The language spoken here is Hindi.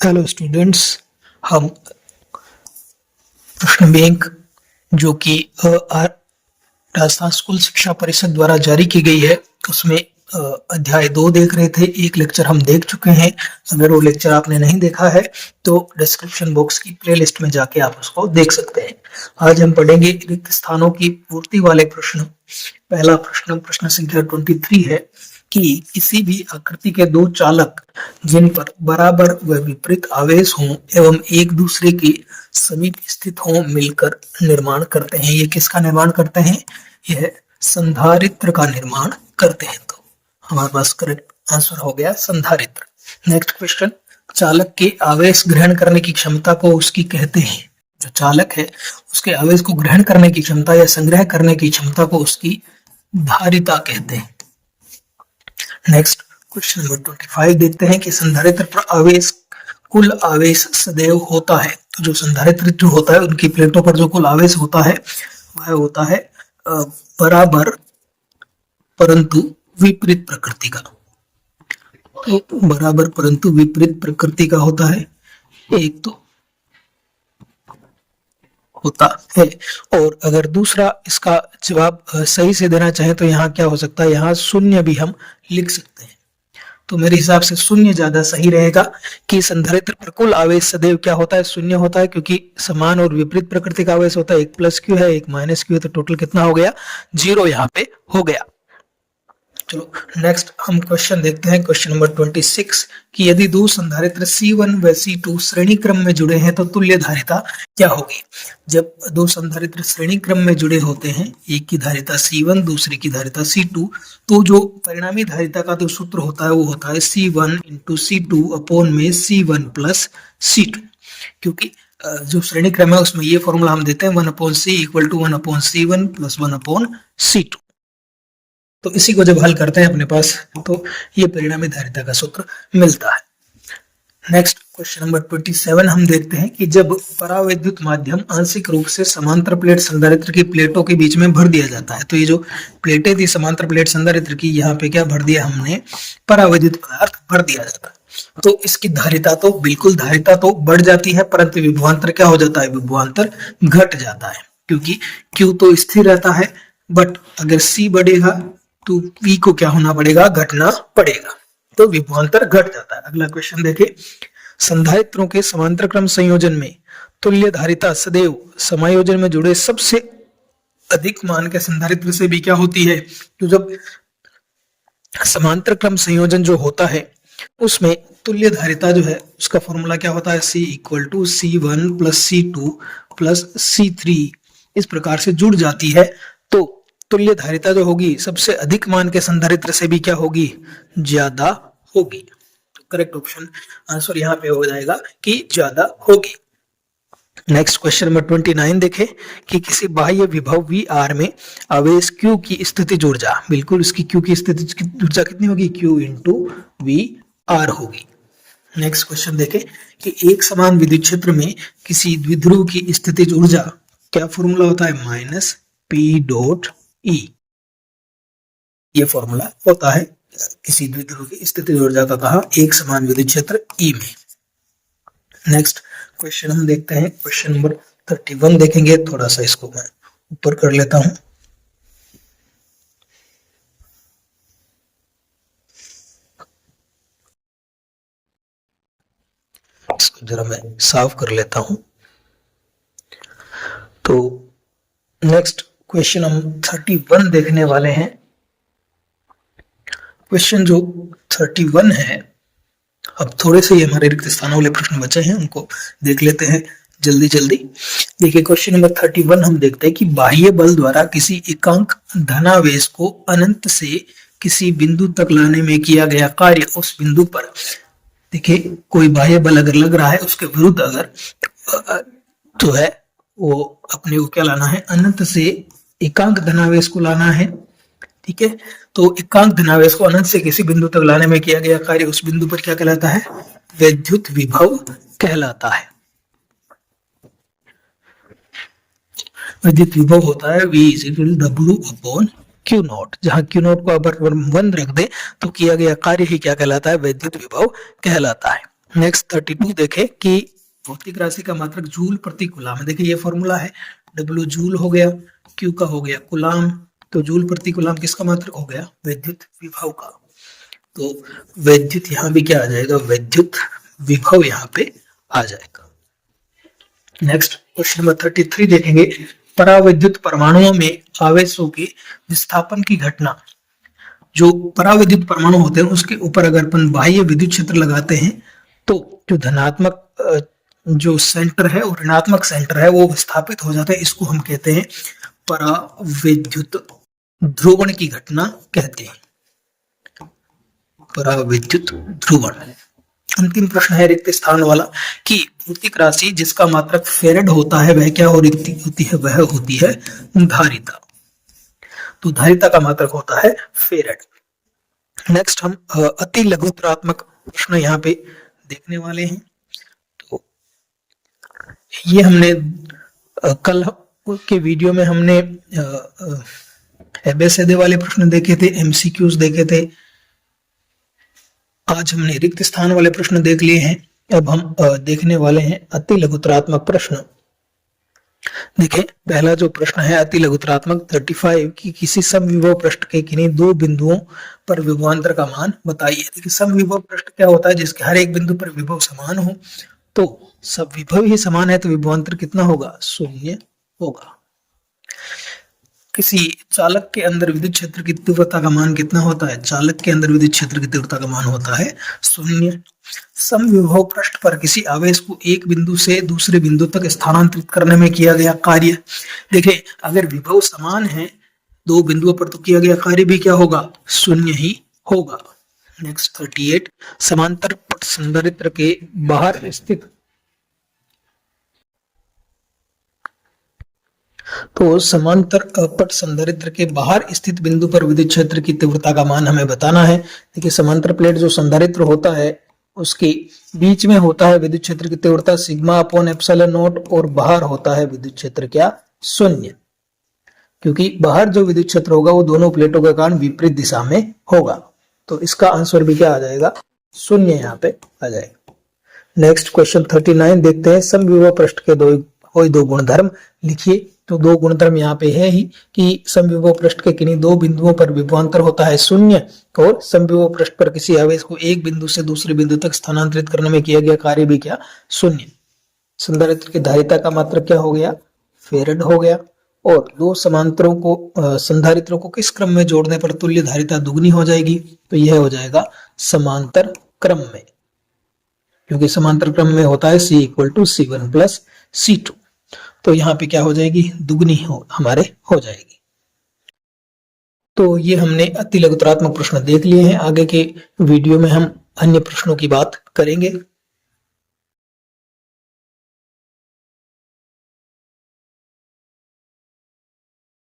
हेलो स्टूडेंट्स, हम प्रश्न बैंक जो कि राजस्थान स्कूल शिक्षा परिषद द्वारा जारी की गई है उसमें अध्याय 2 देख रहे थे। एक लेक्चर हम देख चुके हैं। अगर वो लेक्चर आपने नहीं देखा है तो डिस्क्रिप्शन बॉक्स की प्लेलिस्ट में जाके आप उसको देख सकते हैं। आज हम पढ़ेंगे रिक्त स्थानों की पूर्ति वाले प्रश्न। पहला प्रश्न संख्या 23 है कि किसी भी आकृति के दो चालक जिन पर बराबर व विपरीत आवेश हों एवं एक दूसरे के समीप स्थित हों मिलकर निर्माण करते हैं। ये किसका निर्माण करते हैं? यह संधारित्र का निर्माण करते हैं। तो हमारे पास करेक्ट आंसर हो गया संधारित्र। नेक्स्ट क्वेश्चन, चालक के आवेश ग्रहण करने की क्षमता को उसकी कहते हैं। जो चालक है उसके आवेश को ग्रहण करने की क्षमता या संग्रह करने की क्षमता को उसकी धारिता कहते हैं। नेक्स्ट क्वेश्चन नंबर 25 देखते हैं कि संधारित्र पर आवेश कुल आवेश सदैव होता है। तो जो संधारित्र जो होता है उनकी प्लेटों पर जो कुल आवेश होता है वह होता है बराबर परंतु विपरीत प्रकृति का। तो बराबर परंतु विपरीत प्रकृति का होता है एक तो होता है। और अगर दूसरा इसका जवाब सही से देना चाहे तो यहाँ क्या हो सकता है? यहाँ शून्य भी हम लिख सकते हैं। तो मेरे हिसाब से शून्य ज्यादा सही रहेगा कि संधारित्र पर कुल आवेश सदैव क्या होता है? शून्य होता है, क्योंकि समान और विपरीत प्रकृति का आवेश होता है। एक प्लस क्यू है, एक माइनस क्यू है, तो टोटल कितना हो गया? 0 यहाँ पे हो गया। चलो नेक्स्ट हम क्वेश्चन देखते हैं, क्वेश्चन नंबर 26 कि यदि दो संधारित्र C1 व C2 श्रेणी क्रम में जुड़े हैं तो तुल्य धारिता क्या होगी? जब दो संधारित्र श्रेणी क्रम में जुड़े होते हैं, एक की धारिता C1 दूसरी की धारिता C2, तो जो परिणामी धारिता का जो सूत्र होता है वो होता है C1 इंटू C2 अपॉन में C1 प्लस C2। क्योंकि जो श्रेणी क्रम है उसमें ये फॉर्मूला हम देते हैं 1/C equal to 1/C1 plus 1/C2। तो इसी को जब हल करते हैं अपने पास तो ये परिणामी धारिता का सूत्र मिलता है। नेक्स्ट क्वेश्चन नंबर 27 हम देखते हैं कि जब परावैद्युत माध्यम आंशिक रूप से समांतर प्लेट संधारित्र की प्लेटों के बीच में भर दिया जाता है। तो ये जो प्लेटें थी समांतर प्लेट संधारित्र की, यहाँ पे क्या भर दिया हमने? परावैद्युत पदार्थ भर दिया जाता है। तो इसकी धारिता तो बिल्कुल धारिता तो बढ़ जाती है, परंतु विभवांतर क्या हो जाता है? विभवांतर घट जाता है, क्योंकि Q तो स्थिर रहता है, बट अगर C बढ़ेगा तो V को क्या होना पड़ेगा? घटना पड़ेगा। तो विभवांतर घट जाता है। अगला क्वेश्चन देखें, संधारित्रों के समांतर क्रम संयोजन में तुल्य धारिता सदैव समायोजन में जुड़े सबसे अधिक मान के संधारित्र से भी क्या होती है? तो जब समांतर क्रम संयोजन जो होता है उसमें तुल्य धारिता जो है उसका फॉर्मूला क्या होता है? C equal to C1 plus C2 plus C3 इस प्रकार से जुड़ जाती है। तो तुल्य धारिता जो होगी सबसे अधिक मान के संधारित्र से भी क्या होगी? ज्यादा होगी। तो करेक्ट ऑप्शन आंसर यहाँ पे हो जाएगा कि ज्यादा होगी। नेक्स्ट क्वेश्चन नंबर 29 देखें कि किसी बाह्य विभव VR में आवेश Q की स्थितिज ऊर्जा, बिल्कुल इसकी Q की स्थितिज ऊर्जा कितनी होगी? Q इंटू VR होगी। नेक्स्ट क्वेश्चन देखें कि एक समान विद्युत क्षेत्र में किसी द्विध्रुव की स्थितिज ऊर्जा, क्या फॉर्मूला होता है? Minus P dot E। ये फॉर्मूला होता है किसी द्विध्रुव की स्थितिज ऊर्जा का, कहा एक समान विद्युत क्षेत्र E में। नेक्स्ट क्वेश्चन हम देखते हैं, क्वेश्चन नंबर 31 देखेंगे। थोड़ा सा इसको मैं ऊपर कर लेता हूं। इसको जरा मैं साफ कर लेता हूं। तो नेक्स्ट क्वेश्चन हम 31 देखने वाले हैं। क्वेश्चन जो 31 है, अब थोड़े से ये हमारे रिक्त स्थानों वाले प्रश्न बचे हैं, उनको देख लेते हैं जल्दी जल्दी। देखिए क्वेश्चन नंबर 31 हम देखते हैं कि बाह्य बल द्वारा किसी एकांक धनावेश को अनंत से किसी बिंदु तक लाने में किया गया कार्य, उस बिंदु पर देखिए कोई बाह्य बल अगर लग रहा है उसके विरुद्ध अगर तो है वो अपने को क्या लाना है? अनंत से एकांक धनावेश को लाना है। ठीक है, तो एकांक धनावेश को अनंत से किसी बिंदु तक लाने में किया गया कार्य उस बिंदु पर क्या कहलाता है? विद्युत विभव कहलाता है। विद्युत विभव होता है V equal W upon Q not. जहां Q नॉट को अगर 1 रख दे तो किया गया कार्य ही क्या कहलाता है? विद्युत विभव कहलाता है। नेक्स्ट 32 देखें कि भौतिक राशि का मात्रक जूल प्रति कूलाम है। देखिए ये फॉर्मूला है, W जूल हो गया, Q का हो गया कूलाम, तो जूल प्रति कूलाम किसका मात्रक हो गया? विद्युत विभव का। तो विद्युत यहाँ भी क्या आ जाएगा? विद्युत विभव यहाँ पे आ जाएगा। नेक्स्ट क्वेश्चन नंबर 33 देखेंगे, पराविद्युत परमाणुओं में आवेशों के विस्थापन की घटना। जो पराविद्युत परमाणु होते हैं उसके ऊपर अगर अपन बाह्य विद्युत क्षेत्र लगाते हैं तो जो धनात्मक जो सेंटर है और ऋणात्मक सेंटर है वो विस्थापित हो जाता है। इसको हम कहते हैं पराविद्युत ध्रुवण की घटना कहते हैं, पराविद्युत ध्रुवण। अंतिम प्रश्न है रिक्त स्थान वाला कि भौतिक राशि जिसका मात्रक फेरेड होता है वह क्या होती है? वह होती है धारिता। तो धारिता का मात्रक होता है फेरेड। नेक्स्ट हम अति लघुत्तरात्मक प्रश्न यहाँ पे देखने वाले हैं। तो ये हमने कल के वीडियो में हमने एबेसेदे वाले प्रश्न देखे थे, एमसीक्यूज देखे थे। आज हमने रिक्त स्थान वाले प्रश्न देख लिए हैं। अब हम देखने वाले हैं अति लघुत्तरात्मक प्रश्न। देखिए पहला जो प्रश्न है अति लघुत्तरात्मक 35 की किसी समविभव पृष्ठ के किन्हीं दो बिंदुओं पर विभवांतर का मान बताइए। देखिए समविभव पृष्ठ क्या होता है? जिसके हर एक बिंदु पर विभव समान हो। तो सब विभव ही समान है तो विभवांतर कितना होगा? 0 होगा। किसी चालक के अंदर विद्युत क्षेत्र की तीव्रता का मान कितना होता है? चालक के अंदर विद्युत क्षेत्र की तीव्रता का मान होता है 0। समविभव पृष्ठ पर किसी आवेश को एक बिंदु से दूसरे बिंदु तक स्थानांतरित करने में किया गया कार्य। देखिए अगर विभव समान है दो बिंदुओं पर तो किया गया कार्य भी क्या होगा? 0 ही होगा। नेक्स्ट 38 समांतर पट संधारित्र के बाहर स्थित तो समांतर पट संधारित्र के बाहर स्थित बिंदु पर विद्युत क्षेत्र की तीव्रता का मान हमें बताना है। देखिए समांतर प्लेट जो संधारित्र होता है उसके बीच में होता है विद्युत क्षेत्र की तीव्रता सिग्मा अपॉन एप्सिलॉन नॉट और बाहर होता है विद्युत क्षेत्र क्या? 0। क्योंकि बाहर जो विद्युत क्षेत्र होगा वो दोनों प्लेटों के कारण विपरीत दिशा में होगा। तो इसका आंसर भी क्या आ जाएगा? 0 यहाँ पे आ जाएगा। नेक्स्ट क्वेश्चन 39 देखते हैं, समविभव पृष्ठ के दो गुणधर्म लिखिए। तो दो गुणधर्म यहाँ पे है ही कि समविभव पृष्ठ के किन्हीं दो बिंदुओं पर विभवांतर होता है 0 और समविभव पृष्ठ पर किसी आवेश को एक बिंदु से दूसरे बिंदु तक स्थानांतरित करने में किया गया कार्य भी क्या? 0। संधारित्र की धारिता का मात्रक क्या हो गया? फेरेड हो गया। और दो समांतरों को संधारित्रों को किस क्रम में जोड़ने पर तुल्य धारिता दुगनी हो जाएगी? तो यह हो जाएगा समांतर क्रम में, क्योंकि समांतर क्रम में होता है C = C1 + C2। तो यहाँ पे क्या हो जाएगी? दुगनी हमारे हो जाएगी। तो ये हमने अति लघुत्तरात्मक प्रश्न देख लिए हैं। आगे के वीडियो में हम अन्य प्रश्नों की बात करेंगे।